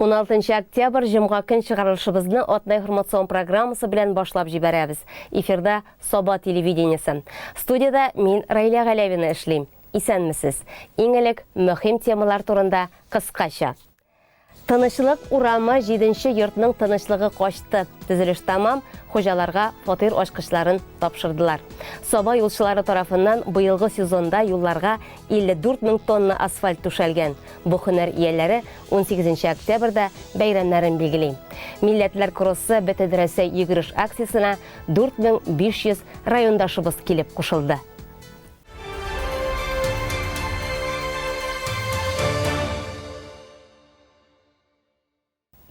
16 октябрь жымға күн шығарылышыбызны отна информацион программасы білән башлап жибәрәбіз. Эфирда Соба телевидениесі. Студияда мен Райля Галявина эшлейм. Исәнмесез. Иң элек мөһим темалар турында кыскача. Тынычлык урамы 7-нче йортның тынычлыгы качты. Төзелеш тамам, хуҗаларга фатир ачкычларын тапшырдылар. Соба юлчылары тарафыннан быелгы сезонда юлларга 54 мең тонна асфальт түшәлгән. Бу һөнәр ияләре 18 октябрьдә бәйрәмнәрен билгели. Милләтләр кроссы бетәдрәсә йөгереш акциясына 4500 райондашыбыз килеп кушылды.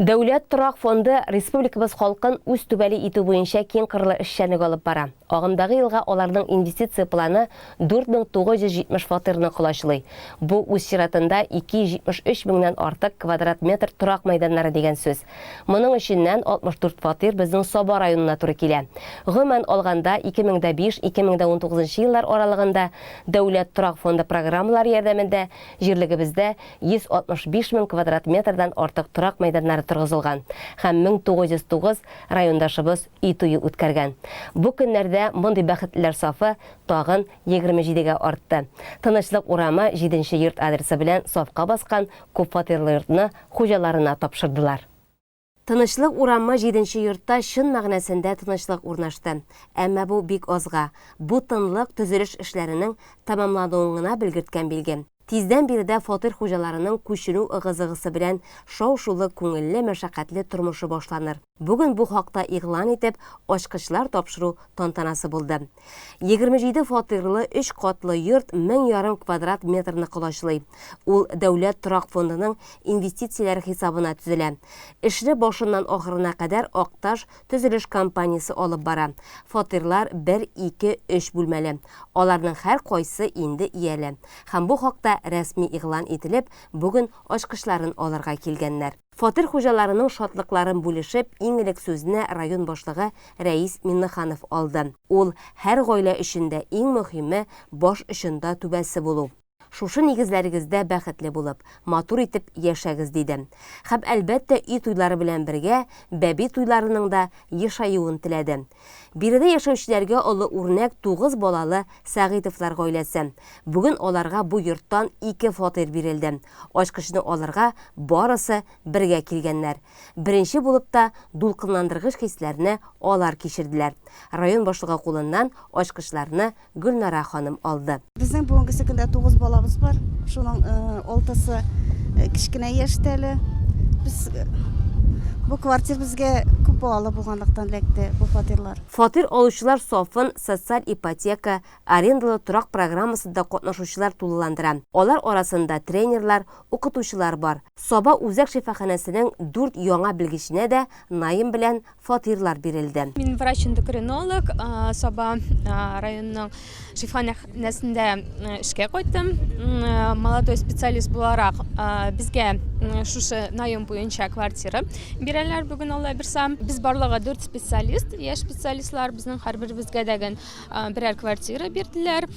Дәүләт торак фонды республикабыз халкын үз түбәле итү буенча киң кырлы эшчәнлек алып бара. Агымдагы елга аларның инвестиция планы 4970 фатирны кулачлый. Бу үз чиратында 273 меңнән артык квадрат метр торак мәйданнары дигән сүз. Моның эченнән 64 фатир безнең Соба районына туры килә. Гомумән алганда 2005-2019 еллар аралыгында Дәүләт торак фонды программалары ярдәмендә җирлегебездә 165 мең квадрат метрдан артык торак мәйданнары тұрғызылған. Һәм 1909 райондашыбыз үй туйы үткәргән. Бу көннәрдә мондый бәхетлеләр сафы тагын 27-гә артты. Тынычлык урамы 7-нче йорт адресы белән сафка баскан күп фатирлы йортны хуҗаларына тапшырдылар. Тынычлык урамы 7-нче йортта шын мәгънәсендә тынычлык урнашты. Әмма бу бик азга. Бу тынлык төзелеш эшләренең тамамлануына белгерткән билге. Тиздән биредә фатир хуҗаларының күченү ыгы-зыгысы белән шау-шулы күңелле мәшәкатьле тормышы башланыр. Бүген бу хакта игълан итеп, ачкычлар тапшыру тантанасы булды. 27 фатирлы 3 катлы йорт 1000 квадрат метрны кулачлый. Ул Дәүләт торак фондының инвестицияләре хисабына төзелә. Эшне башыннан ахырына кадәр Акташ төзелеш компаниясе алып бара. Фатирлар 1, 2, 3 бүлмәле. Аларның һәр кайсы инде ияле. Һәм бу хакта рәсми игълан ителеп, бүген ачкычларын алырга килгәннәр. Фатир хуҗаларының шатлыкларын бүлешеп, иң элек сүзне район башлыгы Рәис Миннеханов алды. Ул һәр гаилә эшендә иң мөһиме баш очында түбәсе булу. Шушы нигезләрегездә бәхетле булып, матур итеп яшәгез диде. Һәм әлбәттә үй туйлары белән бергә бәби туйларының да яшаюын теләде. Биредә яшәүчеләргә олы үрнәк 9 балалы Сәгыйтовлар гаиләсе. Бүген аларга бу йорттан 2 фатир бирелде. Ачкычны аларга барысы бергә килгәннәр. Беренче булып та дулкынландыргыч хисләрне алар кичерделәр. Район башлыгы кулыннан ачкычларны Гөлнара ханым алды. Безнең бүгенге көндә 9 балабыз бар. Шуның 6-сы кичкенә яшьтәле. Без бу квартир безгә күп балалы булганлыктан эләкте бу фатирлар. Фатир алучылар сафын социаль ипотека, арендалы торак программасында катнашучылар тулыландыра. Алар арасында тренерлар, укытучылар бар. Соба үзәк шифаханәсенең 4 яңа белгеченә дә найм белән фатирлар бирелде. Мин врач-эндокринолог, Соба районының шифаханәсендә эшкә кайттым. Молодой специалист буларак безгә шушы найм буенча квартира бирәләр бүген алла бирсәм. Biz барлыгы 4 специалист, яшь специалистлар безнең һәрберебезгә дәгән берәр квартира бирделәр.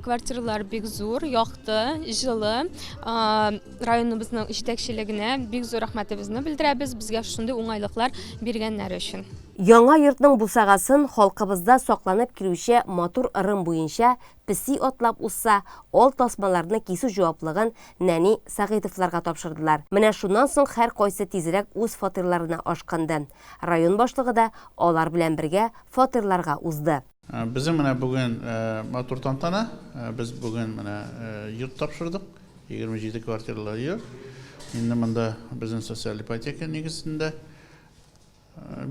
Квартиралар бик зур, якты, җылы. Районыбызның җитәкчелегенә бик зур рәхмәтебезне белдерәбез безгә шундый уңайлыклар биргәннәр өчен. Яңа йортның бусагасын халкыбызда сакланып килүче матур ырым буенча песи атлап узса, ал тасмаларны кисү җаваплыгын нәни Сәгыйтовларга тапшырдылар. Менә шуннан соң һәр кайсы тизрәк үз фатирларына ашканды. Район башлыгы да алар белән бергә фатирларга узды. Безнең менә бүген матур тантана, без бүген менә йорт тапшырдык. 27 квартиралы йорт. Инде монда безнең социаль ипотека нигезендә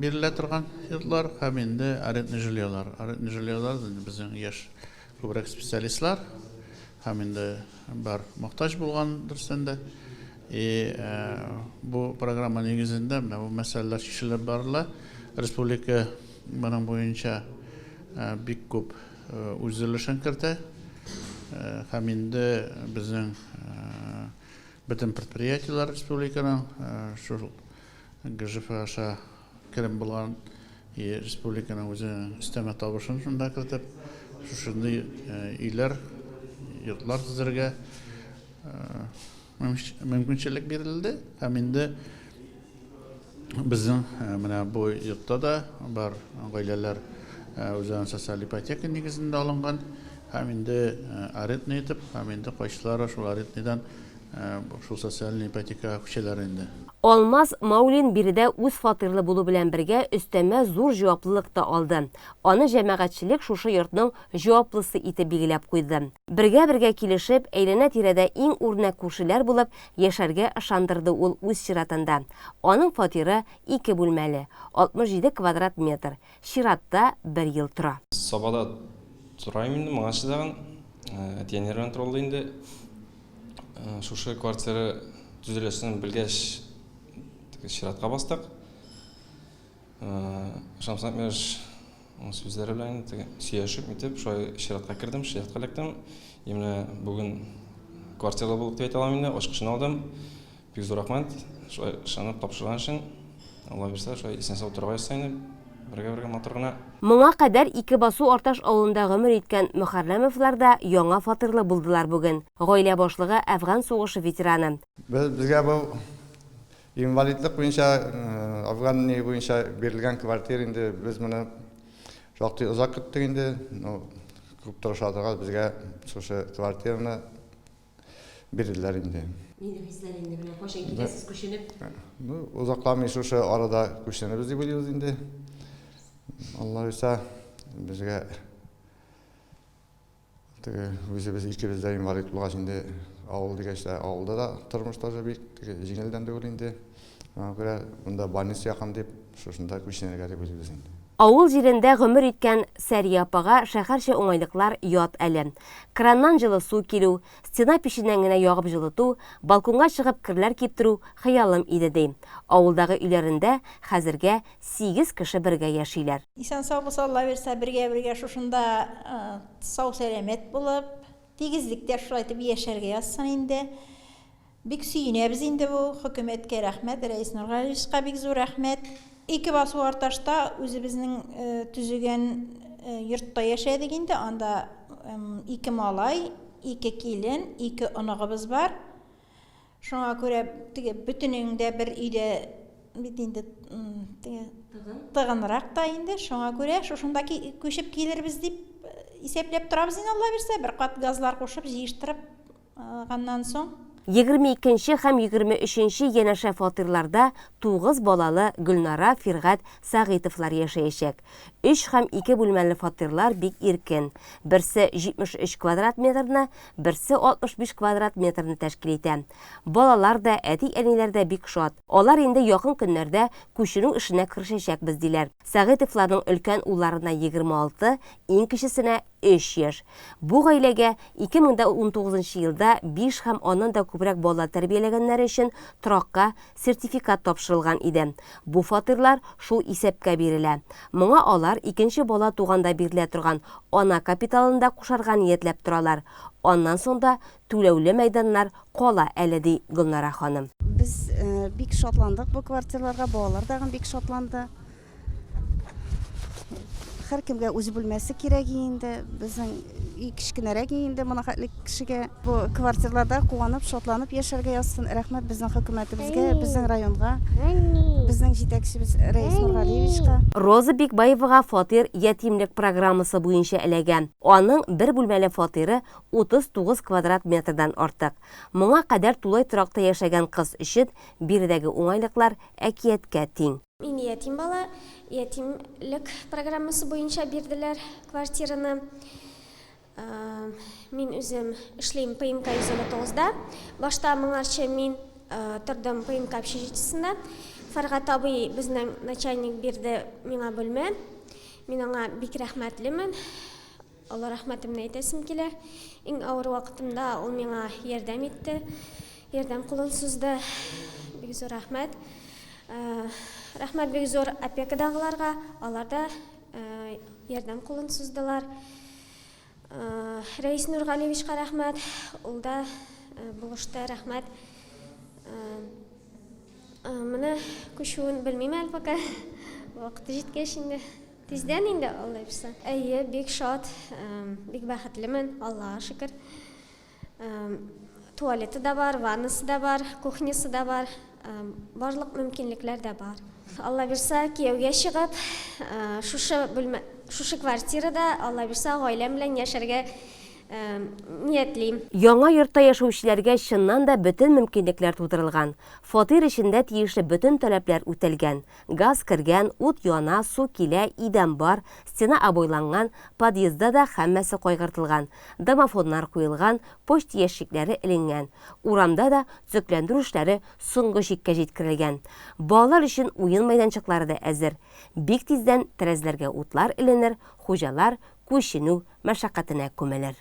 бирелә торган йортлар һәм инде арендный жильялар. Арендный жильялар безнең яшь күбрәк специалистлар һәм инде бар мохтаҗ булган дөрестәндә. Бу программа нигезендә менә бу мәсьәләләр шешелеп барыла. Республика моның буенча бик күп үзелешен кертә. Һәм инде безнең бөтен предприятиеләр республиканың шул ГЖФ керем булган республиканың үзенең өстәмә табышын шунда кертеп, шушындый өйләр, йортлар төзергә мөмкинчелек бирелде. Һәм инде Біздің мына бұл йортта да бар ғайлелер өзінің социал ипотека негізінде алынған. Һәм инде арендный етіп, һәм инде қойшылары шул арендныйдан шул социаль ипотека күчеләр инде. Алмаз Маулин биредә үз фатирлы булу белән бергә өстәмә зур җаваплылык та алды. Аны җәмәгатьчелек шушы йортның җаваплысы итеп билгеләп куйды. Бергә килешеп, әйләнә-тирәдә иң үрнәк күршеләр булып яшәргә ышандырды ул үз чиратында. Аның фатиры 2 бүлмәле, 67 квадрат метр. Чиратта 1 ел тора. Сабада турайм инде, моңа чыдаган. Тенерен туралы инде. Шушы квартира төзелешен белгәч чиратка бастык. Шамсат меш сүзләре белән сөйләшеп итеп, шулай чиратка кирдем, чиратка электем. Именно бүген квартира булып дип әйтә алам инде, ачкычын алдым. Бик зур рәхмәт. Шулай ышанып тапшырган өчен. Алла бирсә, шулай исән-сау торабыз инде. Бергә матур гына. Моңа кадәр 2 басу Арташ авылында гомер иткән Мөхәррәмовлар да яңа фатирлы булдылар бүген. Гаилә башлыгы Әфган сугышы ветераны. Безгә бу инвалидлык буенча, Афганны буенча берилгән квартира инде без моны шактый озак көттек инде. Күп тырышадыга безгә шушы квартираны бирделәр инде. Нинди хисләр инде белән кашын киләсез күченеп? Узакламый шушы арада күченебез дип уйлыйбыз инде. Алла үсә безгә үзебез икебез дә инвалид булгач инде авыл дигәчтә авылда да тормышта бик җиңелдән түгел инде. Аңа күрә монда больница якын дип шушында күченергә дип уйлыйбыз инде. Авыл җирендә гомер иткән Сәрия апага шәһәрчә уңайлыклар ят әле. Краннан җылы су килү, стена печеннән генә ягып җылыту, балконга чыгып кирләр киптерү хыялым иде ди. Авылдагы өйләрендә хәзергә 8 кеше бергә яшиләр. Исән-сау булса, Алла бирсә, бергә шушында сау сәламәт булып, тигезлектә шулай итеп яшәргә язсын инде. Бик сөенәбез инде бу хөкүмәткә рәхмәт, Рәис Нургалиевичка бик зур рәхмәт. 2 басу Арташта үзебезнең төзегән йортта яшәдек инде. Анда 2 малай, 2 килен, 2 оныгыбыз бар. Шуңа күрә бөтенеңдә бер өйдә бит инде тыгынрак та инде. Шуңа күрә шушында күчеп килербез дип исәпләп торабыз инде, Алла бирсә, бер кат газлар кушып җыештырып алганнан соң. 22 һәм 23 янәшә фатирларда 9 балалы Гөлнара, Фиргат, Сагыйтовлар яшәячәк. 3 һәм 2 бүлмәле фатирлар бик иркен. Берсе 73 квадрат метрны, берсе 65 квадрат метрны тәшкил итә. Балалар да, әти-әниләр дә бик шат. Алар инде якын көннәрдә күченү эшенә кирешәчәкбез диләр. Сагыйтовларның өлкән улларына 26, иң кечесенә 3 яшь. Бу гаиләгә 2019 елда 5 һәм аннан да күбрәк бала тәрбияләгәннәр өчен торакка сертификат тапшырылган иде. Бу фатирлар шул исәпкә бирелә. Моңа алар икенче бала туганда бирелә торган ана капиталында кушарга ниятләп торалар. Аннан соң да түләүле мәйданнар кала әле ди Гөлнара ханым. Без бик шатландык бу квартираларга, балалар да бик шатланды. Һәр кемгә үз бүлмәсе кирәк инде. Безнең кичкенәрәк инде моны хәтле кешегә бу квартираларда куанып, шатланып яшәргә язсын. Рәхмәт безнең хөкүмәтебезгә, безнең районга, безнең җитәкчебез Рәис Нургалиевичка. Роза Бикбаевага фатир ятимлек программасы буенча эләгән. Аның 1 бүлмәле фатиры 39 квадрат метрдан артык. Моңа кадәр тулай торакта яшәгән кыз өчен биредәге уңайлыклар әкияткә тиң. Мин ятим бала, ятимлек программасы буенча бирделәр квартираны. Мин үзем эшлим ПМК 109-да. Башта моңарчы мин тордым ПМК общежитиесендә. Фәргат абый безнең начальник бирде миңа бүлмә. Мин аңа бик рәхмәтлемен. Алла рәхмәтемне әйтәсем килә. Иң авыр вакытымда ул миңа ярдәм итте. Ярдәм кулын сузды. Бик зур рәхмәт. Рәхмәт бик зур опекадагыларга, алар да ярдәм кулын суздылар. Рәис Нургалиевичка рәхмәт, ул да булышты, рәхмәт. Менә күчүен белмим әле пока. Вакыты җиткәч инде. Тиздән инде Алла бирсә. Әйе, бик шат, бик бәхетлемен, Аллага шөкер. Туалеты да бар, ваннасы да бар, кухнясы да бар. Барлык мөмкинлекләр дә бар. Алла бирса, кияүгә чыгып, шушы квартирада Алла бирса, гаиләм белән яшәргә ниятлим. Яңа йортта яшәүчеләргә чыннан да бөтен мөмкинлекләр тудырылган. Фатир эчендә тиешле бөтен таләпләр үтәлгән. Газ кергән, ут яна, су килә, идән бар, стена абойланган, подъездда да һәммәсе кайгыртылган. Домофоннар куелган, почта ящикләре эленгән. Урамда да төзекләндерү эшләре соңгы чиккә җиткерелгән. Балалар өчен уен мәйданчыклары да әзер. Бик тиздән тәрәзәләргә утлар эленер, хуҗалар күченү мәшәкатенә күмелер.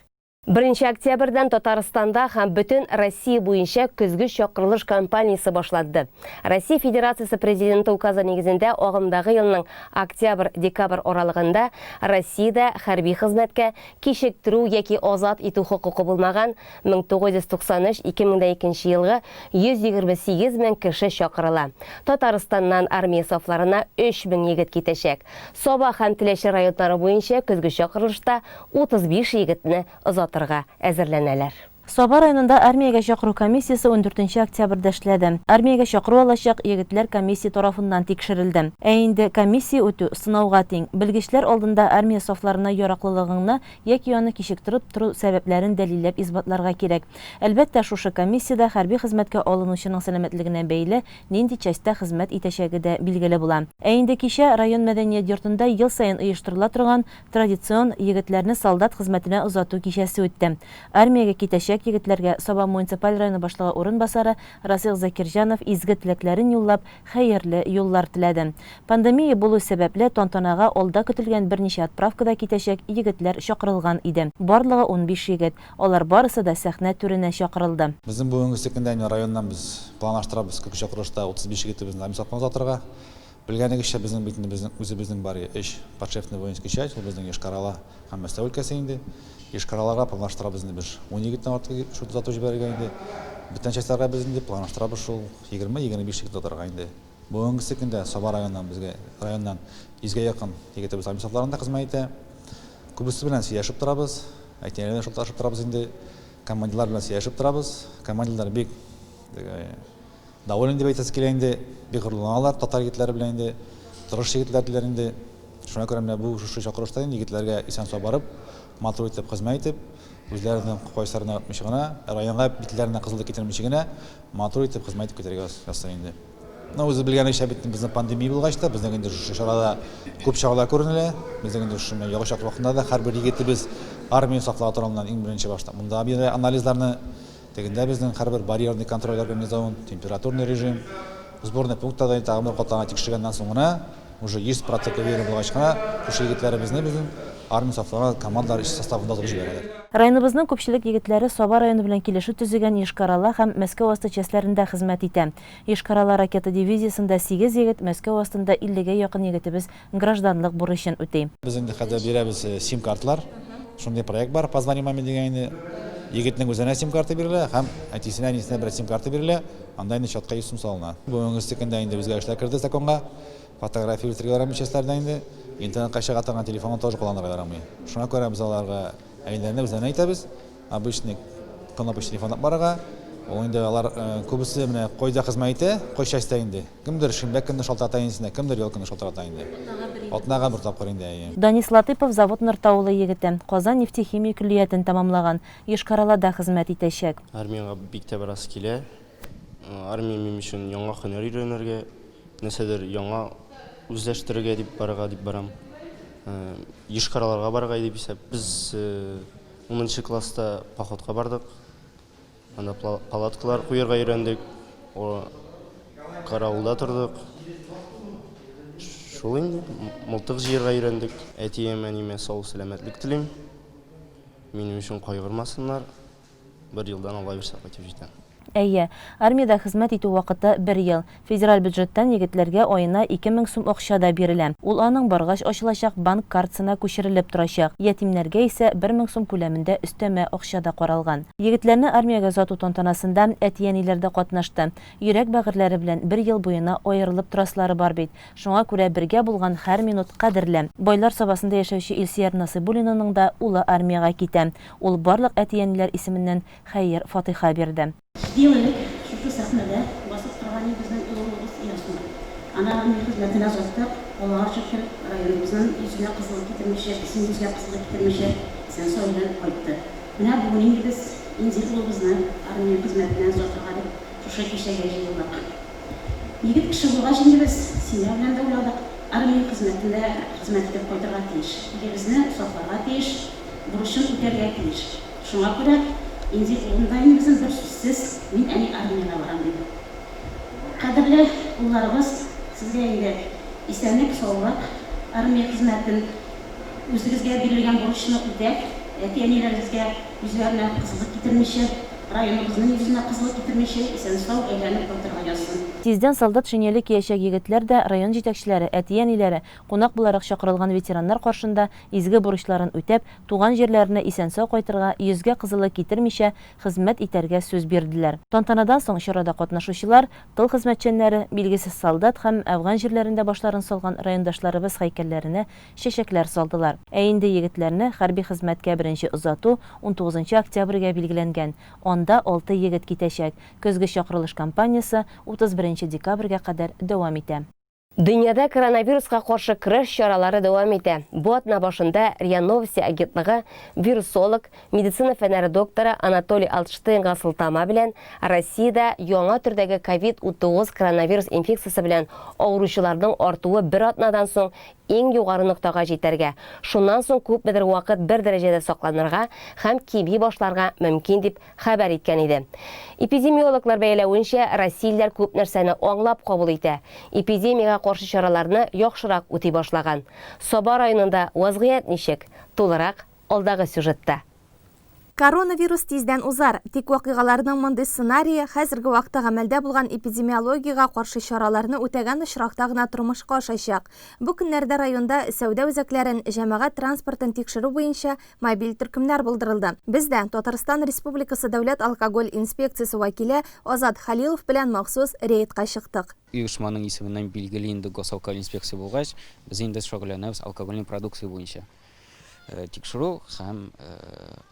1 октябрьдән Татарстанда һәм бөтен Россия буенча көзгө чакырылыш кампаниясе башланды. Россия Федерациясе президенты указы нигезендә агымдагы елның октябрь-декабрь аралыгында Россиядә хәрби хезмәткә кичектерү яки азат итү хокукы булмаган 1993-2002 елгы 128 мең кеше чакырыла. Татарстаннан армия сафларына 3 мең егет китәчәк. Саба һәм Теләче районнары буенча көзгө чакырылышта 35 егетне озатырга әзерләнәләр. Саба районында армиягә чакыру комиссиясе 14 октябрьдә эшләде. Армиягә чакыру алачак егетләр комиссия тарафыннан тикшерелде. Инде комиссия үтү сынауга тиң. Белгечләр алдында армия сафларына яраклылыгыңны яки аны кичектереп тору сәбәпләрен дәлилләп исбатларга кирәк. Әлбәттә, шушы комиссияда хәрби хезмәткә алынучының сәламәтлегенә бәйле нинди частьта хезмәт итәчәге дә билгеле була. Инде кичә район мәдәният йортында ел сайын оештырыла торган традицион егетләрне солдат хезмәтенә озату кичәсе үтте. Армиягә китәчәк егетләргә Саба муниципаль районы башлыгы урынбасары Расил Закирҗанов изге теләкләрен юллап, хәерле юллар теләде. Пандемия булу сәбәпле тантанага алда көтелгән берничә отправкада китәчәк егетләр чакырылган иде. Барлыгы 15 егет. Алар барысы да сәхнә түренә чакырылды. Безнең бүгенге секундән районнан biz планлаштырабыз көкү чакырышта 35 егетебезне амсатман узатырга. Белгәнегезчә безнең бар эш подшефный воинский часть, безнең Ешкарала һәм Мәскәү өлкәсе инде. Ешкараларга планлаштырабыз без 10 егеттән артык шул узату җибәргән инде. Бүтән частьларга без инде планлаштырабыз шул 20-25 егет узатырга инде. Бүгенге секундә Саба районнан 100-гә якын егетебез амсатларында хезмәт итә. Күбесе белән сөйләшеп торабыз. Әйтәләр шулташып торабыз инде. Командирлар белән сөйләшеп торабыз. Командирлар бик доволен дип әйтәсе килә инде. Бик хурланалар татар егетләре белән инде. Тырыш егетләр диләр инде. Шуңа күрә менә бу шушы чакырышта егетләргә исән-сау барып, матур итеп хезмәт итеп, үзләренең кайсарына атмыш гына, районга битләренә кызыллык китермичә генә матур итеп хезмәт итеп китәргә ясый инде. Үзе белгәнчә безнең пандемия булгач та, безнең инде шушы чарада күп чагылар күренелә. Безнең инде шушы ягышак вакытында да һәрбер егетебез армия сафлары тарафыннан иң беренче башта. Монда бер анализларны тегендә безнең һәрбер барьерный контроль организован, температурный режим, сборный пунктта тагын катана тикшергәннән соң гына уже 100% уверен булгач кына шушы егетләребезне безнең армия сафлары командалар иш составында узып җибәрәләр. Районыбызның күпчелек егетләре Саба районы белән килешү төзегән Ешкарала һәм Мәскәү асты частьләрендә хезмәт итә. Ешкарала ракета дивизиясендә 8 егет, Мәскәү астында 50-гә якын егетебез гражданлык бурычын үти. Без инде хәзер бирәбез сим-картлар. Шундый проект бар, позвони маме дигән. Егетнең үзенә сим-карта бирелә һәм әтисенә, әнисенә бер сим-карта бирелә. Анда инде счетка 100 сум салына. Бүгенге секундә инде безгә эшләр кирде законга. Фотография үтергәләр мичәсләрдә инде. Интернетка чыга торган телефонны тоже кулланырга ярамый. Шуңа күрә без аларга әйләнә үзенә әйтәбез. Обычный кнопочный телефон барга. Ул инде алар күбесе менә койда хезмәт итә, кой частьта инде. Кемдер шимбә көнне шалтырата инде, кемдер ел көнне шалтырата инде. Атнага бер тапкыр инде. Данис Латыпов завод Нуртаулы егете, Казан нефтехимия күллиятен тамамлаган, Ешкаралада хезмәт итәчәк. Армиягә бик тә барасы килә. Армия минем өчен яңа һөнәр өйрәнергә, нәрсәдер яңа үзләштерергә дип барам. Ешкараларга барырга дип исәп, без 10нчы класста походка бардык. Анда палаткалар куярга өйрәндек. Караулда тордык. Шул инде мылтык җыярга өйрәндек. Әтием, әниемә сау сәламәтлек телим. Минем өчен кайгырмасыннар. Бер елдан Алла бирсә кайтып җитәм. Әйе, армиядә хезмәт итү вакыты 1 ел. Федераль бюджеттан егетләргә аена 2000 сум акча да бирелә. Ул аның баргач ачылачак банк картасына күчерелеп торачак. Ятимнәргә исә 1000 сум күләмендә өстәмә акча да каралган. Егетләрне армиягә озату тантанасында әти-әниләр дә катнашты. Йөрәк бәгырьләре белән 1 ел буена аерылып торасылары бар бит. Шуңа күрә бергә булган һәр минут кадерле. Байлар сабасында яшәүче Илсияр Насыйбуллинаның да улы армиягә китә. Ул барлык әти-әниләр исеменнән хәйр фатиха бирде. Делали, что сахнада, басып торган безнең улыбыз ясына. ана армия хезмәтенә озаттык, Аллага шөкер, районыбызның йөзенә кызыллык китермичә, безнең йөзгә кызыллык китермичә, исән сау белән кайтты. Менә бүген инде без инзир улыбызны армия хезмәтенә озатырга дип шушы кичәгә җыелдык. Егет кеше булгач инде без сине белән дә уйладык, армия хезмәтендә хезмәт итеп кайтырга тиеш. Илебезне сакларга тиеш, бурычын үтәргә тиеш. Шуңа күрә инзир улында инде безнең бер сүзсез мин әни армиягә барам диде. Кадерле улларыбыз, сезгә инде исәнлек, саулык, армия хезмәтен үзегезгә бирелгән бурычны үтәп, әти-әниләрегезгә үзләренә кызыллык китермичә, районыбызның йөзенә кызыллык китермичә, исән сау әйләнеп кайтырга язсын. Тиздән солдат шинели киячәк егетләр дә район җитәкчеләре, әти-әниләре, кунак буларак чакырылган ветераннар каршында изге бурычларын үтәп, туган җирләренә исән-сау кайтырга, йөзгә кызыллык китермичә хезмәт итәргә сүз бирделәр. Тантанадан соң чарада катнашучылар, тыл хезмәтчәннәре, билгесез солдат һәм Әфган җирләрендә башларын салган райондашларыбыз һәйкәлләренә чәчәкләр салдылар. Ә инде егетләрне хәрби хезмәткә беренче озату 19 октябрьгә билгеләнгән. Анда 6 егет китәчәк. Көзге чакырылыш кампаниясе 31 декабрьгә кадәр дәвам итә. Дөньяда коронавируска каршы көрәш чаралары дәвам итә. Бу атна башында РИА Новости агентлыгы вирусолог, медицина фәннәре докторы Анатолий Алтштейнга сылтама белән Россиядә яңа төрдәге COVID-19 коронавирус инфекциясе белән авыручыларның артуы бер атнадан соң иң югары ноктага җитәргә. Шуннан соң күпмедер вакыт бер дәрәҗәдә сакланырга һәм кими башларга мөмкин дип хәбәр иткән иде. Эпидемиологлар бәяләвенчә, россиялеләр күп нәрсәне аңлап кабул итә. Эпидемиягә каршы чараларны яхшырак үти башлаган. Саба районында вазгыять ничек? Тулырак алдагы сюжетта. Коронавирус тиздән узар, тик вакыйгаларның мондый сценарии хәзерге вакытта гамәлдә булган эпидемиологиягә каршы чараларны үтәгән очракта гына тормышка ашачак. Бу көннәрдә районда сәүдә үзәкләрен, җәмәгать транспортын тикшерү буенча мобиль төркемнәр булдырылды. Бездә Татарстан Республикасы Дәүләт алкоголь инспекциясе вәкиле Азат Халилов белән махсус рейдка чыктык. Оешманың исеменнән билгеле инде госалкоголь инспекция булгач, без инде шөгыльләнәбез алкогольный продукция буенча. Тикшерү һәм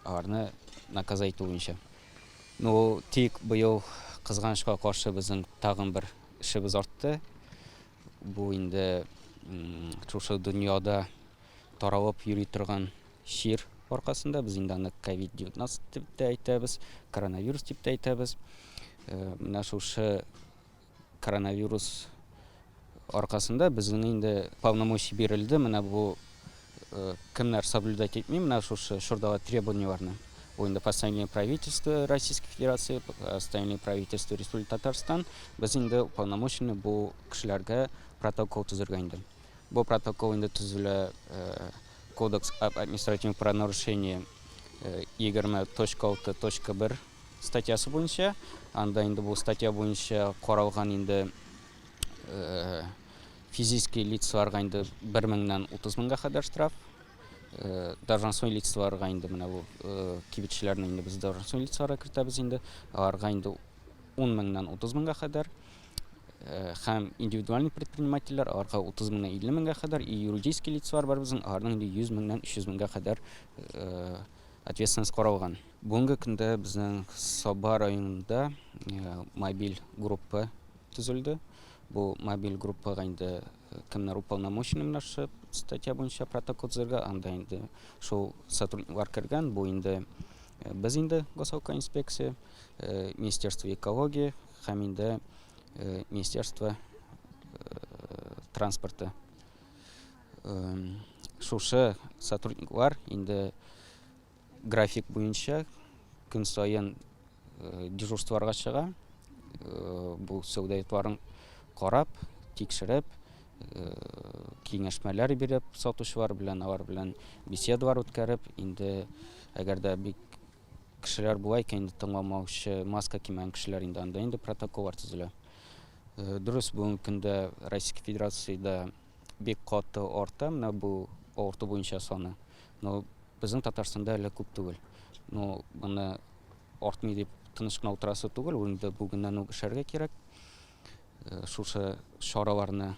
аларны наказать итү буенча. Ну, тик быел кызганычка каршы безнең тагын бер эшебез артты. Бу инде шушы дөньяда таралып йөри торган шир аркасында без инде аны COVID-19 дип тә әйтәбез, коронавирус дип тә әйтәбез. Менә шушы коронавирус аркасында безнең инде полномочия бирелде. Менә бу кемнәр соблюдать итми, менә шурдагы требованияларны. Бу инде постановление правительства Российской Федерации, постановление правительства Республики Татарстан. Без инде уполномочены бу кешеләргә протокол төзергә инде. Бу протокол инде төзелә Кодекс об административных правонарушениях 20.6.1 статьясы буенча. Анда инде бу статья буенча каралган инде физические лицаларга инде 1000-нән 30,000-га кадәр штраф. Должностной лицаларга инде менә бу кибетчеләрне инде без должностной лицаларга кертәбез инде. Аларга инде 10,000-нән 30,000-га кадәр. Һәм индивидуальный предпринимательләр аларга 30,000-нән 50,000-га кадәр, и юридический лицалар бар безнең, аларның инде 100,000-нән 300,000-га кадәр ответственность каралган. Бүгенге көндә безнең Саба районында мобиль группа төзелде. Бу мобиль группага инде кемнәр уполномочены менә шу статья буенча протокол төзергә, анда инде шул сотрудниклар кергән. Бу инде без инде госалкоголь инспекция, Министерство экологии һәм инде Министерство транспорта. Шушы сотрудниклар инде график буенча көн сайын дежурстволарга чыга. Бу сәүдәгәрләрен карап, тикшереп, киңәшмәләр биреп, сатучылар белән, алар белән беседалар үткәреп, инде әгәр дә бик кешеләр була икән, инде тыңламаучы, маска кимәгән кешеләр инде анда инде протоколлар төзелә. Дөрес, бүгенге көндә Российской Федерациядә бик каты арта, менә бу арту буенча саны. Но безнең Татарстанда әле күп түгел. Но моны артмый дип тыныч кына утырасы түгел, инде бүгеннән үк эшләргә кирәк. Шушы чараларны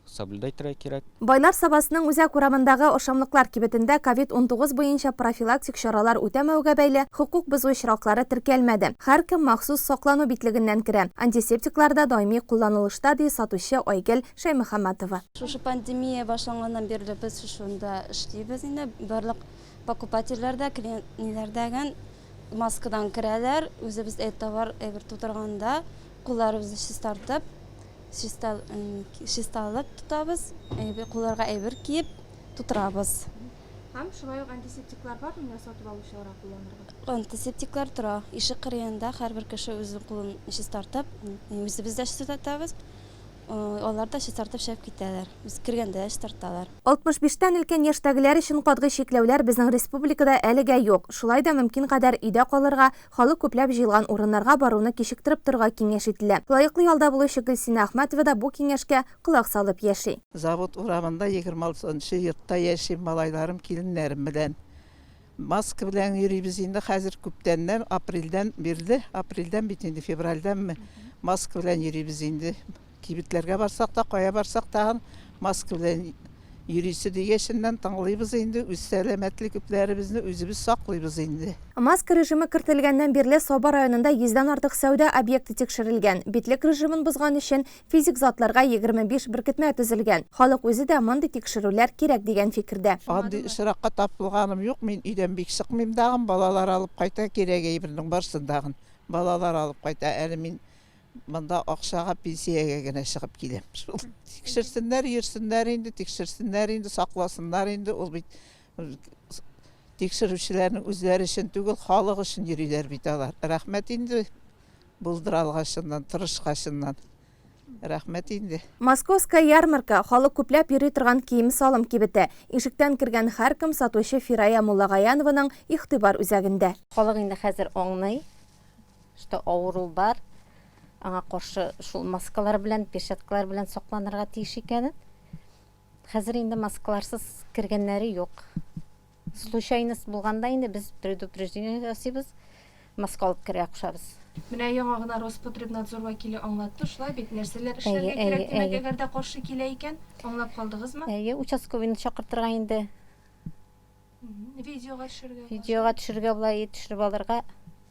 соблюдать керек. Байлар сабасының үзәк урамындагы ошамлыклар кибетендә COVID-19 буенча профилактик чаралар үтәмәүгә бәйле хукук бозу очраклары теркәлмәде. Һәркем махсус саклану битлегеннән керә. Антисептикларда даими кулланылышта ди сатучы Айгел Шаймөхәммәтова. Шушы пандемия башланганнан бирле без шунда эшлибез инде. Барлык покупательләр дә, клиентләрдәгән маскадан керәләр. Үзебез товар әгәр тутырганда кулларыбызны чистартып, чисталып тутабыз. Кулларга әйбер киеп тутырабыз. Һәм шулай ук антисептиклар бар, менә сатып алучыларга кулланырга. Антисептиклар тора. Ишек кырыенда һәрбер кеше үзенең кулын чистартып, үзебез дә чистартабыз. Алар да чистартып шәп китәләр. Без кергәндә чистарталар. 65-тән өлкән яшьтәгеләр өчен катгый чикләүләр безнең республикада әлегә юк. Шулай да мөмкин кадәр өйдә калырга, халык күпләп җыелган урыннарга баруны кичектереп торырга киңәш ителә. Лаеклы ялда булучы Гөлсинә Әхмәтова да бу киңәшкә колак салып яши. Завод урамында 26-нчы йортта яшим, малайларым, киленнәрем белән. Маска белән йөрибез инде хәзер күптәннән, апрельдән бирде. Апрельдән бит инде февральдәнме маска белән йөрибез инде. Кибетләргә барсак та, кая барсак та маска белән йөрисе дигәннән тыңлыйбыз инде. Үз сәламәтлекләребезне үзебез саклыйбыз инде. Маска режимы кертелгәннән бирле Саба районында 100дән артык сәүдә объекты тикшерелгән. Битлек режимын бузган өчен физик затларга 25 беркетмә төзелгән. Халык үзе дә мондый тикшерүләр кирәк дигән фикердә. Андый ишракка тапылганым юк, мин өйдән бик чыкмыйм дагын, балалар алып кайта кирәк әйбернең барсын дагын. Балалар алып кайта, әле мин монда акчага пенсиягә генә чыгып киләм. Шул тикшерсеннәр, йөрсеннәр инде, сакласыннар инде. Ул бит тикшерүчеләрнең үзләре өчен түгел, халык өчен йөриләр бит алар. Рәхмәт инде булдыралгачыннан, тырышкачыннан. Рәхмәт инде. Московская ярмарка халык күпләп йөри торган кием салым кибете. Ишектән кергән һәркем сатучы Фирая Муллагаянованың игътибар үзәгендә. Халык инде хәзер аңлый, что авыру бар. Аңа каршы шул маскалар белән, перчаткалар белән сакланырга тиеш икәнен. Хәзер инде маскаларсыз кергәннәре юк. Случайность булганда инде без предупреждение ясыйбыз, маска алып керә кушабыз. Менә яңа гына Роспотребнадзор вәкиле аңлатты, шулай бит нәрсәләр эшләргә кирәк димәк, әгәр дә каршы килә икән, аңлап калдыгызмы? Участковыйны чакыртырга инде. Видеога төшергә була, төшереп алырга.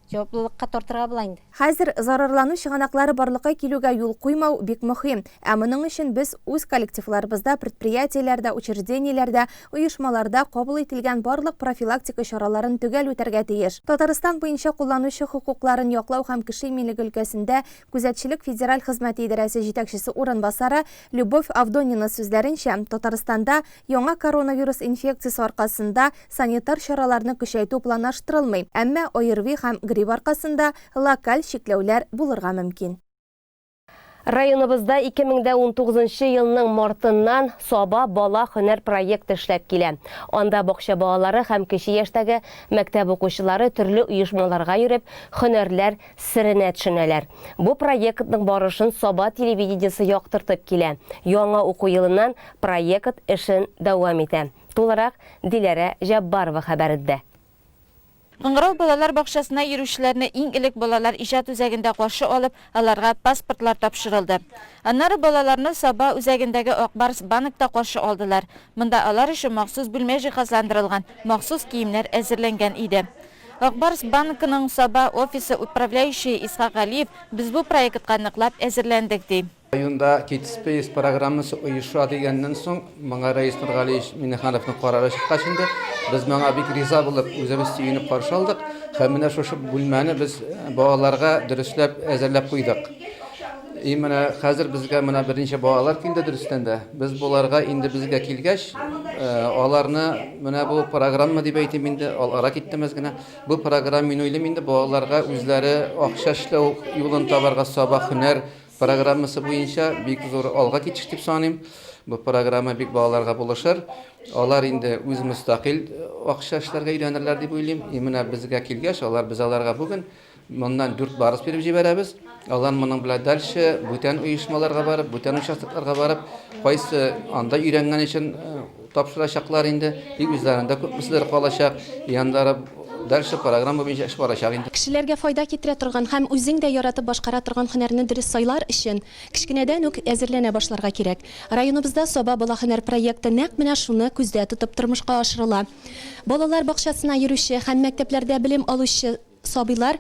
Җаваплылыкка тартырга була инде. Хәзер зарарлану чыганаклары барлыкка килүгә юл куймау бик мөһим. Ә моның өчен без үз коллективларыбызда, предприятиеләрдә, учреждениеләрдә, оешмаларда кабул ителгән барлык профилактика чараларын төгәл үтәргә тиеш. Татарстан буенча кулланучы хукукларын яклау һәм кеше иминлеге өлкәсендә күзәтчелек федераль хезмәт идарәсе җитәкчесе урынбасары Любовь Авдонина сүзләренчә, Татарстанда яңа коронавирус инфекциясе аркасында санитар чараларны көчәйтү планлаштырылмый, әмма ОРВИ һәм грипп аркасында локаль чикләүләр булырга мөмкин. Районыбызда 2019 елның мартыннан Саба бала һөнәр проекты эшләп килә. Анда бакча балалары һәм кече яшьтәге мәктәп укучылары төрле оешмаларга йөреп, һөнәрләр серенә төшенәләр. Бу проектның барышын Саба телевидениесе яктыртып килә. Яңа уку елыннан проект эшен дәвам итә. Тулырак Диләрә Җаббарова хәбәрендә. Кыңгырау балалар бакчасына йөрүчеләрне иң элек балалар иҗат үзәгендә каршы алып, аларга паспортлар тапшырылды. Аннары балаларны Саба үзәгендәге Акбарс банкта каршы алдылар. Монда алар өчен махсус бүлмә җиһазландырылган, махсус киемнәр әзерләнгән иде. Акбарс банкының Саба офисы управляющий Исхак Алиев без бу проектка ныклап әзерләндек ди. Районда Китспейс программасы оеша дигәннән соң, моңа Рәис Нургалиев Миннехановның карары чыккач инде, без моңа бик риза булып, үзебез сөенеп каршы алдык. Һәм менә шушы бүлмәне без балаларга дөресләп әзерләп куйдык. Менә хәзер безгә менә берничә балалар килде дөрестән дә. Без буларга инде безгә килгәч, аларны менә бу программа дип әйтим инде, алара киттемез генә. Бу программа мин уйлыйм инде балаларга үзләре акча эшләү юлын табарга Саба һөнәр программасы буенча бик зур алга китеш дип саныйм. Бу программа бик балаларга булышыр. Алар инде үз мустакил акча эшләргә өйрәнерләр дип уйлыйм. Менә безгә килгәч, без аларга бүген моннан 4 барыс биреп җибәрәбез. Алар моның белән дальше бүтән оешмаларга барып, бүтән участокларга барып, кайсы анда өйрәнгән өчен тапшырачаклар инде. Бик үзләрендә күп мисләр калачак. Яндары дальше программа буенча эш барачак инде. Кешеләргә файда китерә торган һәм үзең дә яратып башкара торган һөнәрне дөрес сайлар өчен кичкенәдән үк әзерләнә башларга кирәк. Районыбызда Соба бала һөнәр проекты нәкъ менә шуны күздә тотып тормышка ашырыла. Балалар бакчасына йөрүче һәм мәктәпләрдә белем алучы сабыйлар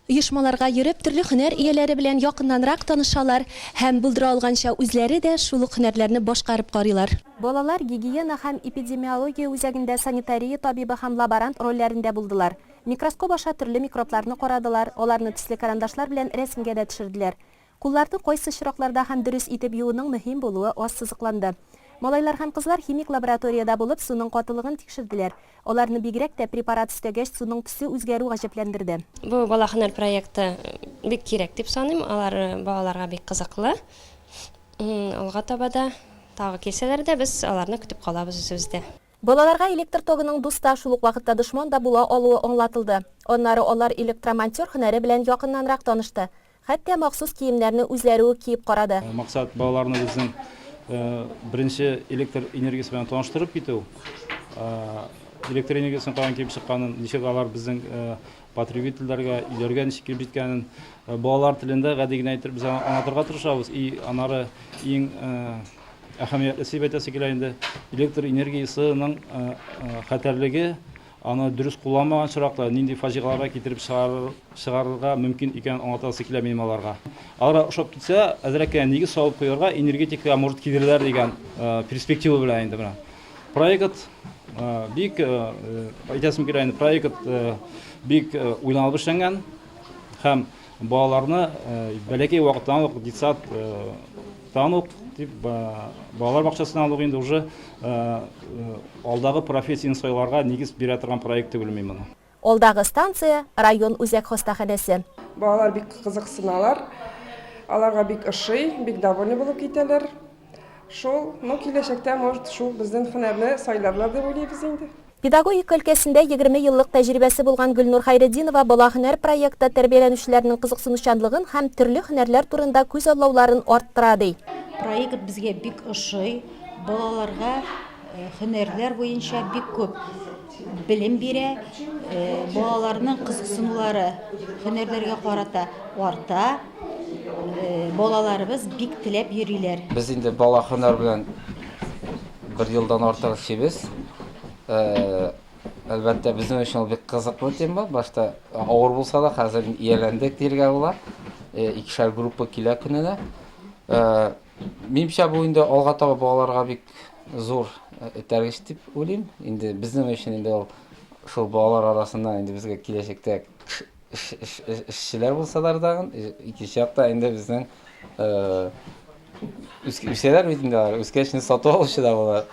оешмаларга йөреп төрле һөнәр ияләре белән якыннанрак танышалар һәм булдыра алганча үзләре дә шул ук һөнәрләрне башкарып карыйлар. Балалар гигиена һәм эпидемиология үзәгендә санитария табибы һәм лаборант рольләрендә булдылар. Микроскоп аша төрле микробларны карадылар, аларны төсле карандашлар белән рәсемгә дә төшерделәр. Кулларны кайсы очракларда һәм дөрес итеп юуның мөһим булуы ассызыкланды. Малайлар һәм кызлар химик лабораторияда булып суның катылыгын тикшерделәр. Аларны бигрәк тә препарат өстәгәч суның төсе үзгәрү гаҗәпләндерде. Бу бала һөнәр проекты бик кирәк дип саныйм. Алар балаларга бик кызыклы. Алга таба да тагы килсәләр дә без аларны көтеп калабыз үзебездә. Балаларга электр тогының дуста шул ук вакытта дошман да була алуы аңлатылды. Аннары алар электромонтер һөнәре белән якыннанрак танышты. Хәтта махсус киемнәрне үзләре үк киеп карады. Максат балаларны безнең беренче электр энергиясы белән таныштырып китү. Электр энергиясын каян килеп чыкканын, ничек алар безнең потребительләргә, үйләргә ничек килеп җиткәнен балалар телендә гади генә әйтеп без аңлатырга тырышабыз. Анары иң әһәмиятлесе бәйтәсе килә инде электр энергиясының хәтерлеге, аны дөрес кулланмаган чираклар нинди фаҗигаларга китереп чыгарырга мөмкин икән аңлатасы килә минем аларга. Алар ошап китсә, әзрәккә нигез салып куярга, энергетикага может кидерләр дигән перспектива белән инде менә. Проект бик әйтәсем килә инде, проект бик уйланып эшләнгән һәм балаларны бәләкәй вакыттан ук детсад танук дип балалар бакчасына алу инде уже алдагы профессияны сайларга нигез бирә торган проект түгел мин. Алдагы станция район үзәк хастаханәсе. Балалар бик кызыксыналар. Аларга бик ошый, бик довольны булып китәләр. Шул, киләчәктә может шул безнең һөнәрне сайларлар дип уйлыйбыз инде. Педагогика өлкәсендә 20 еллык тәҗрибәсе булган Гөлнур Хайретдинова бала һөнәр проекты тәрбияләнүчеләрнең кызыксынучанлыгын һәм төрле һөнәрләр турында күз аллауларын арттыра ди. Проект безгә бик ошый, балаларга һөнәрләр буенча бик күп белем бирә, балаларның кызыксынулары һөнәрләргә карата арта. Балаларыбыз бик теләп йөриләр. Без инде бала һөнәр белән 1 елдан артык эшлибез. Әлбәттә безнең өчен бик кызыклы тема. Башта авыр булса да хәзер ияләндек диргә була. Икешәр группа килә көненә. Минемчә бу инде алга таба балаларга бик зур этәргеч дип уйлыйм. Инде безнең өчен инде шул балалар арасында инде безгә киләчәктә эшчеләр булсалар да, икенче якта инде безнең үскәчләр бит инде үскәчне сатып алучы да булар.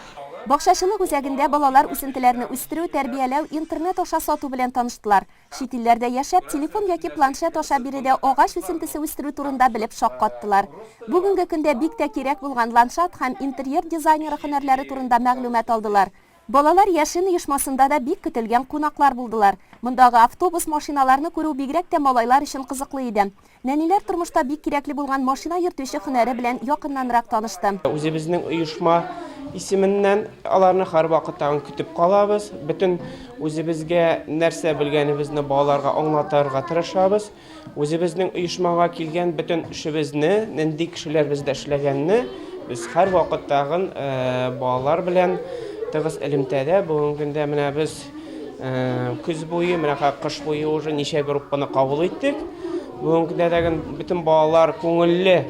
Бакчачылык үзәгендә балалар үсентеләрне үстерү, тәрбияләү, интернет аша сату белән таныштылар. Чит илләрдә яшәп, телефон яки планшет аша биредә агач үсентесе үстерү турында белеп шаккаттылар. Бүгенге көндә бик тә кирәк булган ландшафт һәм интерьер дизайнеры һөнәрләре турында мәгълүмат алдылар. Балалар яшен оешмасында да бик көтелгән кунаклар булдылар. Мондагы автобус машиналарны күрү бигрәк тә малайлар өчен кызыклы иде. Нәниләр тормышта бик кирәкле булган машина йөртүче һөнәре белән якыннанрак танышты. Үзебезнең оешма исеменнән аларны һәр вакыттан көтеп калабыз. Бөтен үзебезгә нәрсә белгәнебезне балаларга аңлатырга тырышабыз. Үзебезнең оешмага килгән бөтен эшебезне, нинди кешеләр бездә эшләгәнне без һәр вакыттагы балалар белән тыгыз элемтәдә бүгенге көндә менә без көз буе, менә кыш буе уже ничә группаны кабул иттек. Бүгенге көндә бөтен балалар күңелле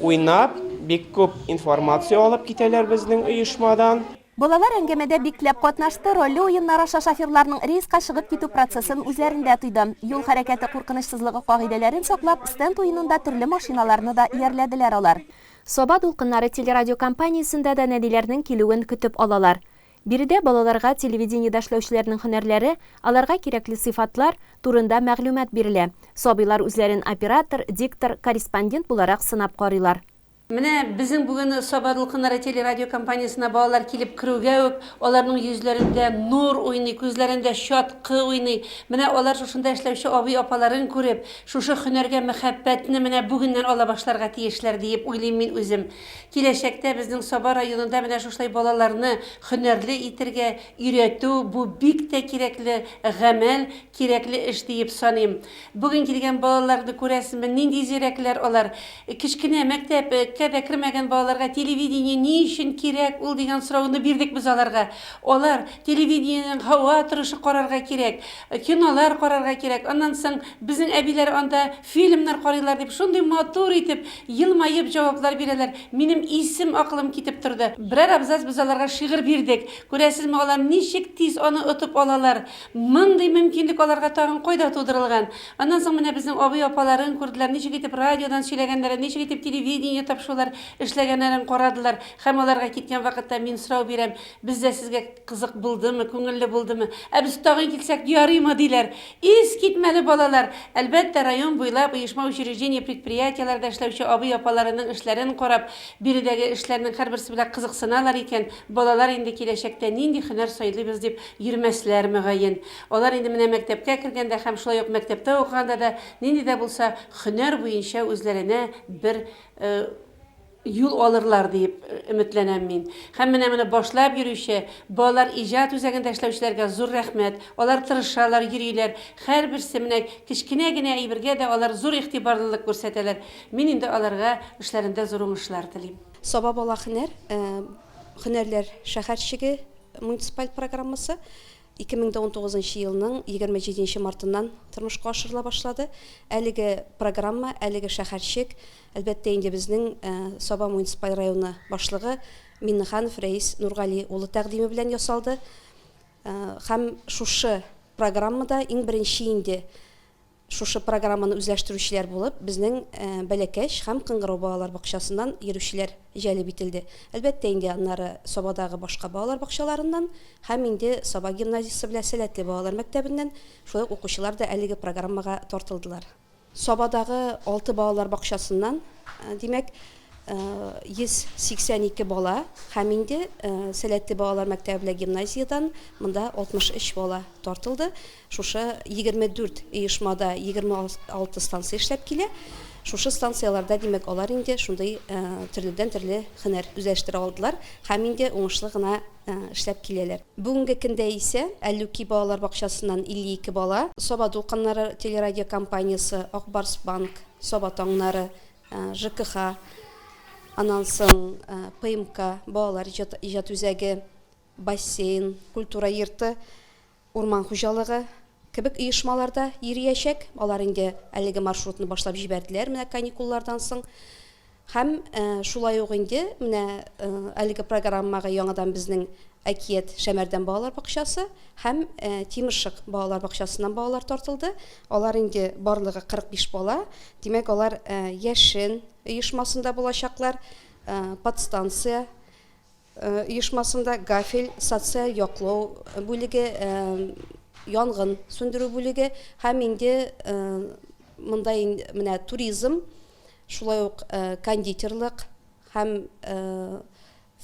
уйнап, бик күп информация алып китәләр безнең оешмадан. Балалар әңгәмәдә бикләп катнашты, ролле уеннар аша шоферларның рейска чыгып китү процессын үзләрендә тойды. Юл хәрәкәте куркынычсызлыгы кагыйдәләрен саклап, стенд уенында төрле машиналарны да иярләделәр алар. Соба дулкыннары телерадио компаниясендә дә нәдиләрнең килүен көтеп алалар. Биредә балаларга телевидениедә эшләүчеләрнең һөнәрләре, аларга кирәкле сыйфатлар турында мәгълүмат бирелә. Сабыйлар үзләрен оператор, диктор, корреспондент буларак сынап карыйлар. Менә безнең бүген Собадыл Кынары телерадио компаниясына балалар килеп керүгә үк, аларның йөзләрендә нур уйный, күзләрендә шаткы уйный. Менә алар шушында эшләүче абый апаларын күреп, шушы һөнәргә мәхәббәтне менә бүгеннән ала башларга тиешләр дип уйлыйм мин үзем. Киләчәктә безнең Саба районында менә шушлай балаларны һөнәрле итәргә өйрәтү бу бик тә кирәкле гамәл, кирәкле эш дип саныйм. Бүген килгән балаларны күрәсезме, нинди зирәкләр алар. Кичкенә мәктәпкә дә кергән балаларга телевидение ни өчен кирәк ул дигән сорауны бирдек без аларга. Алар телевидениенең һава торышы карарга кирәк, кинолар карарга кирәк. Аннан соң безнең әбиләр анда фильмнар карыйлар дип шундый матур итеп елмаеп җаваплар бирәләр. Минем исем акылым китеп торды. Берәр абзац без аларга шигырь бирдек. Күрәсезме, алар ничек тиз аны отып алалар. Мондый мөмкинлек аларга тагын кайда тудырылган. Аннан соң менә безнең абый апаларын күрделәр, ничек итеп радиодан сөйләгәннәр, ничек итеп телевидение тапшулар эшләгәннәрен карадылар. Һәм аларга киткән вакытта мин сорау бирәм, бездә сезгә кызык булдымы, күңелле булдымы? Без тагын килсәк ярыймы диләр. Ис китмәле балалар. Әлбәттә, район буйлап оешма учреждение, предприятиеләрдә эшләүче абый апаларының эшләрен карап, биредәге эшләрнең һәрберсе белән кызыксыналар икән. Балалар инде киләчәктә нинди һөнәр сайлыйбыз дип йөрмәсләр мөгаен. Алар инде менә мәктәпкә кергәндә һәм шулай ук мәктәптә укыганда да нинди дә булса һөнәр буенча үзләренә бер юл алырлар дип өметләнәм мин. Һәм менә башлап йөрүче балалар иҗат үзәгендә эшләүчеләргә зур рәхмәт. Алар тырышалар, йөриләр. Һәрберсе менә кичкенә генә әйбергә дә алар зур игътибарлылык күрсәтәләр. Мин инде аларга эшләрендә зур уңышлар телим. Саба бала һөнәрләр шәһәрчеге муниципаль программасы 2019 елның 27 мартыннан тормышка ашырыла башлады. Әлеге программа, әлеге шәһәрчек, әлбәттә инде безнең Саба муниципаль районы башлыгы Миннеханов Рәис Нургали улы тәкъдиме белән ясалды. Һәм шушы программада иң беренче инде шушы программаны үзләштерүчеләр булып, безнең Бәләкәш һәм Кыңгырау балалар бакчасыннан йөрүчеләр җәлеп ителде. Әлбәттә инде аннары Сабадагы башка балалар бакчаларыннан һәм инде Саба гимназиясе белән Сәләтле балалар мәктәбеннән шулай укучылар да әлеге программага тартылдылар. Сабадагы 6 балалар бакчасыннан, димәк, 182 бала һәм инде Сәләтле балалар мәктәбе белән гимназиядан монда 63 бала тартылды. Шушы 24 оешмада 26 станция эшләп килә. Шушы станцияларда, димәк, алар инде шундый төрледән-төрле һөнәр үзләштерә алдылар һәм инде уңышлы гына эшләп киләләр. Бүгенге көндә исә Әллүки балалар бакчасыннан 52 бала, Саба Дулкыннары телерадио компаниясе, Акбарс банк, Саба таңнары, ЖКХ, аннан соң ПМК, балалар иҗат үзәге, бассейн, культура йорты, урман хуҗалыгы кебек оешмаларда йөриячәк. Алар инде әлеге маршрутны башлап җибәрделәр менә каникуллардан соң. Һәм шулай ук инде менә әлеге программага яңадан безнең Әкият Шәмәрдән балалар бакчасы һәм Тимершык балалар бакчасыннан балалар тартылды. Алар инде барлыгы 45 бала. Димәк, алар Яшен оешмасында булачаклар, подстанция оешмасында, Гафель социаль яклау бүлеге, янгын сүндерү бүлеге һәм инде мондай менә туризм, шулай ук кондитерлык һәм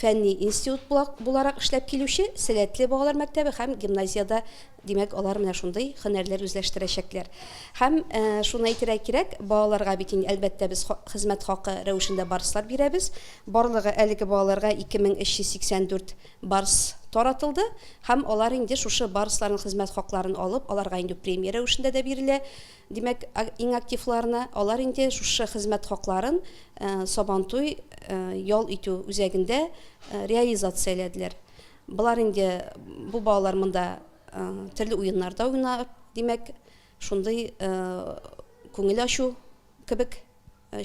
фәнни институт буларак эшләп килүче Сәләтле балалар мәктәбе һәм гимназияда, димәк, алар менә шундый һөнәрләр үзләштерәчәкләр. Һәм шуны әйтергә кирәк, балаларга бит әлбәттә без хезмәт хакы рәвешендә барслар бирәбез. Барлыгы әлеге балаларга 2384 барс таратылды һәм алар инде шушы барсларның хезмәт хакларын алып, аларга инде премия рәвешендә дә бирелә. Димәк, иң активларына алар инде шушы хезмәт хакларын Сабантуй ял итү үзәгендә реализацияләделәр. Булар инде бу балалар монда төрле уеннарда уйнап, димәк, шундый күңел ачу кебек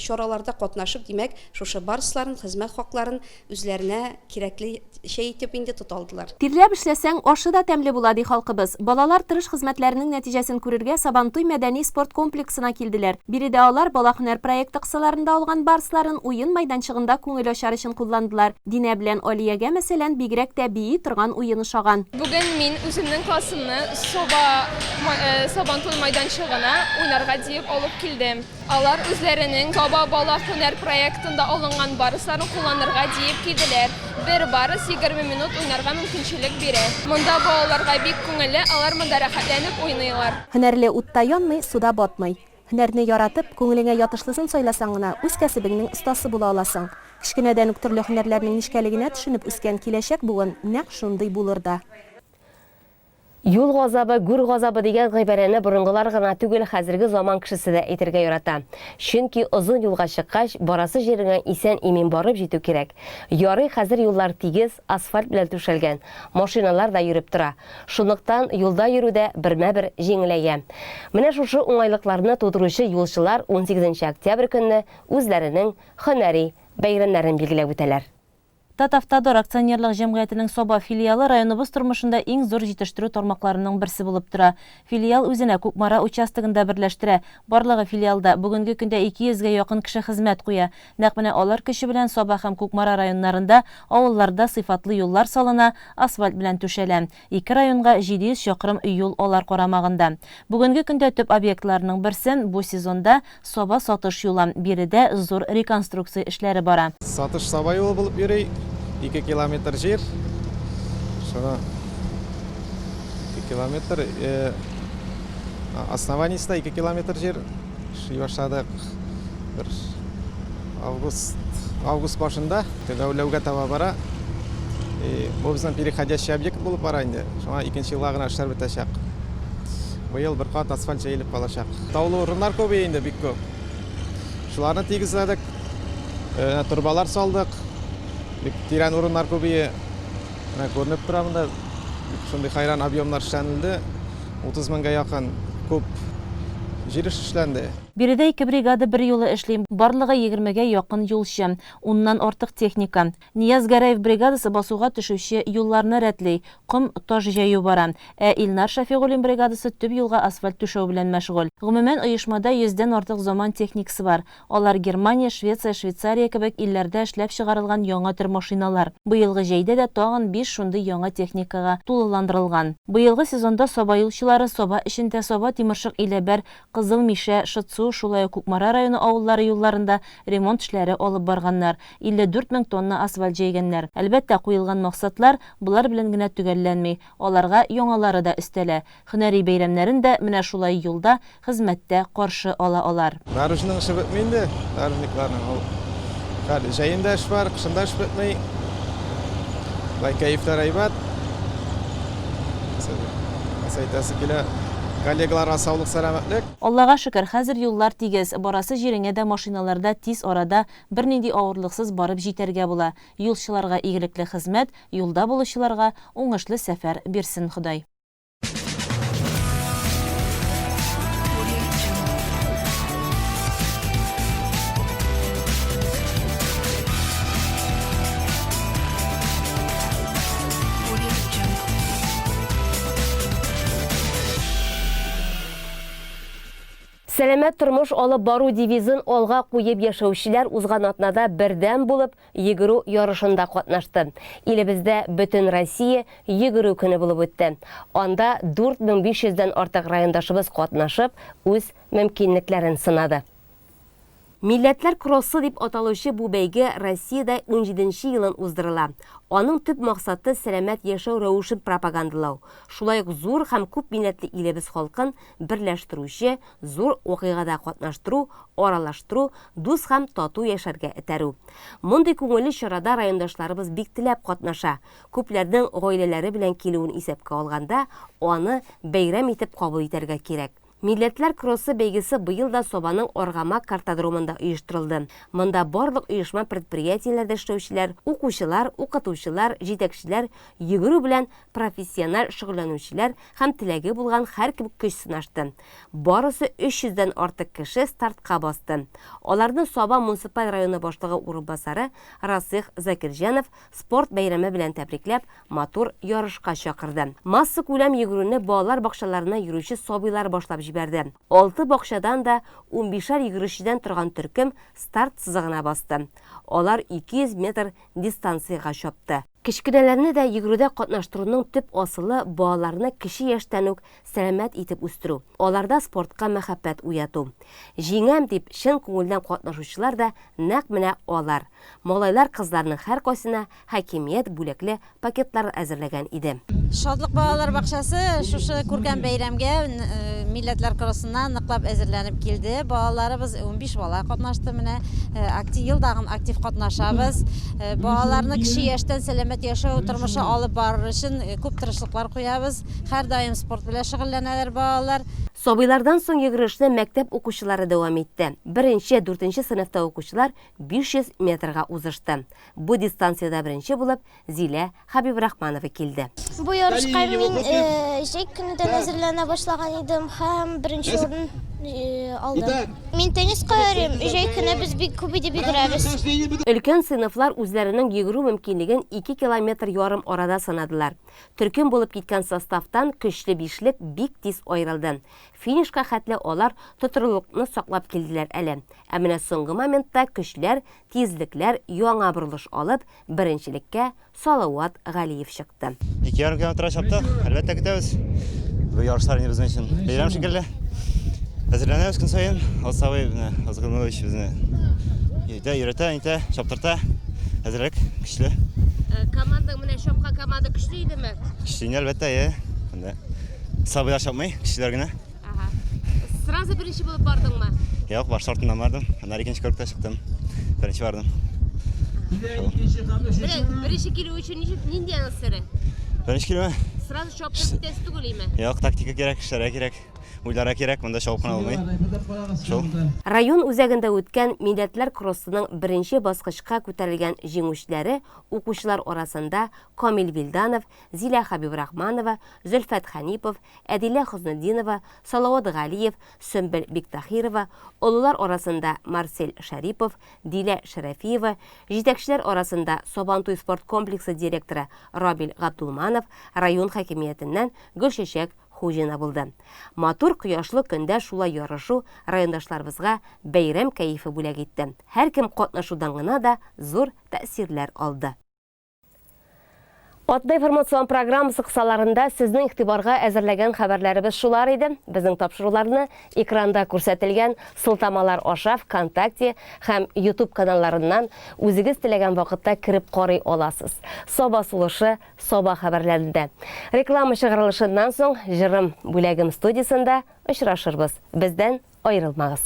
чараларда катнашып, димәк, шушы барсларын, хезмәт хакларын үзләренә кирәкле шәй итеп инде тоталдылар. Тирләп эшләсәң, ашы да тәмле була ди халкыбыз. Балалар тырыш хезмәтләренең нәтиҗәсен күрергә Сабантуй мәдәни спорт комплексына килделәр. Биредә алар бала һөнәр проекты кысаларында алган барсларын уен майданчыгында күңел ачар өчен кулландылар. Динә белән Алиягә мәсәлән бигрәк тә бии торган уен ошаган. Бүген мин үземнең классымны Сабантуй майданчыгына уйнарга дип алып килдем. Алар үзләренең Soba Bala Hüner проектында алынган барысларын кулланырга диеп килделәр. Бер барыс 20 минут уйнарга мөмкинчелек бирә. Монда балаларга бик күңелле, алар монда рәхәтләнеп уйныйлар. Һөнәрле утта янмый, суда батмый. Һөнәрне яратып, күңелеңә ятышлысын сайласаң гына үз кәсебеңнең остасы була аласың. Кичкенәдән үк төрле һөнәрләрнең нечкәлегенә төшенеп үскән киләчәк бүген нәкъ шундый булыр да. Юл газабы, гүр газабы дигән гыйбарәне борынгылар гына түгел, хәзерге заман кешесе дә әйтергә ярата. Чөнки озын юлга чыккач, барасы җиреңә исән имин барып җитү кирәк. Ярый, хәзер юллар тигез, асфальт белән түшәлгән, машиналар да йөреп тора. Шунлыктан юлда йөрүдә бермә-бер җиңеләя. Менә шушы уңайлыкларны тудыручы юлчылар 18 октябрь көнне үзләренең һөнәри бәйрәмнәрен билгеләп үтәләр. Татавтодор акционерлык җәмгыятенең Соба филиалы районыбыз тормышында иң зур җитештерү тармакларының берсе булып тора. Филиал үзенә Күкмара участогында берләштерә. Барлыгы филиалда бүгенге көндә 200-гә якын кеше хезмәт куя. Нәкъ менә алар көче белән Соба һәм Күкмара районнарында, авылларда сыйфатлы юллар салына, асфальт белән түшәлә. 2 районга 700 чакрым юл алар карамагында. Бүгенге көндә төп объектларның берсен бу сезонда Соба сатыш юлы. Биредә зур реконструкция эшләре бара. Сатыш Соба юлы булып йөри. 2 километр жер. Шуны 2 километр основаниесында 2 километр жер башладык. Бер август башында төгәүләүгә таба бара. Бу безнең переходящий объект булып бара инде. Шуңа 2нче елга гына эшләр бетәчәк. Быел бер кат асфальт җәелеп калачак. Таулы урыннар күп инде, бик күп. Шуларны тигезләдек. Турбалар салдык. Тирән урыннар күбие күренеп тора монда. Шундый хайран объемнар эшләнелде. 30 меңгә якын күп җир эшләнде. Биредә 2 бригада бер юлы эшли. Барлыгы 20-гә якын юлчы, 10ннан артык техника. Нияз Гәрәев бригадасы басуга төшүче юлларны рәтлей, ком таш җәю бара. Илнар Шафигуллин бригадасы төп юлга асфальт түшәү белән мәшгуль. Гомумән оешмада 100дән артык заман техникасы бар. Алар Германия, Швеция, Швейцария кебек илләрдә эшләп чыгарылган яңа төр машиналар. Быелгы җәйдә дә тагын 5 шундый яңа техникага тулыландырылган. Быелгы сезонда Соба юлчылары Соба эчендә Соба, Тимершык, Иләбәр, Кызыл Мише, Шытсу, шулай Күкмара районы авыллары юлларында ремонт эшләре алып барганнар. 54 мең тонна асфальт җәйгәннәр. Әлбәттә, куелган максатлар булар белән генә төгәлләнми. Аларга яңалары да өстәлә. Һөнәри бәйрәмнәрен дә менә шулай юлда хезмәттә каршы ала алар. Наружның эше бетми инде, наружникларның. Җәендә эш бар, кышында эш бетми. Лай кайфтар әйбәт. Сәйтәсе килә. Коллегаларга саулык, сәламәтлек. Аллага шөкер, хәзер юллар тигез, барасы җиреңә дә машиналарда тиз арада бернинди авырлыксыз барып җитәргә була. Юлчыларга игелекле хезмәт, юлда булучыларга уңышлы сәфәр бирсен Ходай. Сәламәт тормыш алып бару девизын алга куеп яшәүчеләр узган атнада бердәм булып йөгерү ярышында катнашты. Илебездә бөтен Россия йөгерү көне булып үтте. Анда 4500дән артык райондашыбыз катнашып, үз мөмкинлекләрен сынады. Милләтләр кроссы дип аталучы бу бәйге Россиядә 17нче елын уздырыла. Аның төп максаты сәламәт яшәү рәвешен пропагандалау. Шулай ук зур һәм күп милләтле илебез халкын берләштерүче, зур вакыйгада катнаштыру, аралаштыру, дус һәм тату яшәргә этәрү. Мондый күңелле чарада райондашларыбыз бик теләп катнаша. Күпләрнең гаиләләре белән килүен исәпкә алганда, аны бәйрәм итеп кабул итәргә кирәк. Милләтләр кроссы бәйгесе быел да Собаның Аргамак картодромында оештырылды. Монда барлык оешма предприятиеләрдә эшләүчеләр, укучылар, укытучылар, җитәкчеләр, йөгерү белән профессиональ шөгыльләнүчеләр һәм теләге булган һәркем көч сынашты. Барысы 300дән артык кеше стартка басты. Аларны Соба муниципаль районы башлыгы урынбасары Расих Закирҗанов спорт бәйрәме белән тәбрикләп, матур ярышка чакырды. Масса күләм йөгерүне балалар бакчаларына йөрүче сабыйлар башлап җибәрде. 6 бакчадан да 15-шәр йөгерешчедән торган төркем старт сызыгына басты. Алар 200 метр дистанцияга чапты. Кичкенәләрне дә йөгерүдә катнаштыруның төп асылы балаларны кече яшьтән үк сәламәт итеп үстерү. Аларда спортка мәхәббәт уяту. Җиңәм дип чын күңелдән катнашучылар да нәкъ менә алар. Малайлар кызларның һәркайсына хакимият бүләкле пакетлар әзерләгән иде. Шатлык балалар бакчасы шушы күргән бәйрәмгә милләтләр кросыннан ныклап әзерләнеп килде. Балаларыбыз 15 бала катнашты менә. Елдагын актив катнашабыз. Балаларны кече яшьтән сәламәт яшәү тормышы алып барыр өчен күп тырышлыклар куябыз. Һәр даим спорт белән шөгыльләнәләр балалар. Сабыйлардан соң йөгерешне мәктәп укучылары дәвам итте. 1-4 сыйныфта укучылар 500 метрга узышты. Бу дистанциядә беренче булып Зилә Хабибрахманова килде. Бу ярышка мин җәй көннән әзерләнә башлаган идем һәм беренче урын алдым. Мин тенниска йөрим, җәй көнне без бик күп итеп йөгерәбез. Өлкән сыйныфлар үзләренең йөгерү мөмкинлеген 2,5 километр арада санадылар. Төркем булып киткән составтан көчле бишлек бик тиз аерылды. Финишка хәтле алар тотрылыкны саклап килделәр әле. Ә менә соңгы моментта көчләр, тизлекләр яңа борылыш алып, беренчелеккә Салават Галиев чыкты. 2,5 километр чаптык, әлбәттә көтәбез. Бу ярышлар инде безнең өчен бәйрәм шикелле. Әзерләнәбез көн саен, Алсавый Азгылмович безне өйрәтә, чаптырта. Әзерлек көчле. Команда менә шапка команда көчле идеме? Көчле әлбәттә, Сабыйлар чапмый, көчлеләр генә. Сразу беренче булып бардыңмы? Юк, баш шартыннан бардым. Аннан икенче курыкта чыктым. Беренче бардым. Беренче килү өчен нинди анысы? Беренче килү? Сразу чаптырып китәсез түгелме? Юк, тактика кирәк, эшләр кирәк. Уйлара кирәк, монда шалкын алмый. Район үзәгендә үткән милләтләр кроссының беренче баскычка күтәрелгән җиңүчеләре укучылар арасында Камил Вилданов, Зилә Хабибрахманова, Зөлфәт Ханипов, Әдилә Хузнуддинова, Салават Галиев, Сөмбел Биктахирова, олылар арасында Марсель Шарипов, Дилә Шәрәфиева, җитәкчеләр арасында Сабантуй спорт комплексы директоры Рабил Габдулманов, район хакимиятеннән Гөлчәчәк Хуҗина булды. Матур кояшлы көндә шулай ярышу райондашларыбызга бәйрәм кәефе бүләк итте. Һәр кем катнашудан гына да зур тәэсирләр алды. Атна информацион программасы кысаларында сезнең игътибарга әзерләгән хәбәрләребез шулар иде. Безнең тапшыруларны экранда күрсәтелгән сылтамалар аша ВКонтакте һәм YouTube каналларыннан үзегез теләгән вакытта кирип карый аласыз. Саба сулышы, саба хәбәрләрендә. Реклама чыгарылышыннан соң җырым бүләгем студиясында очрашырбыз. Бездән аерылмагыз.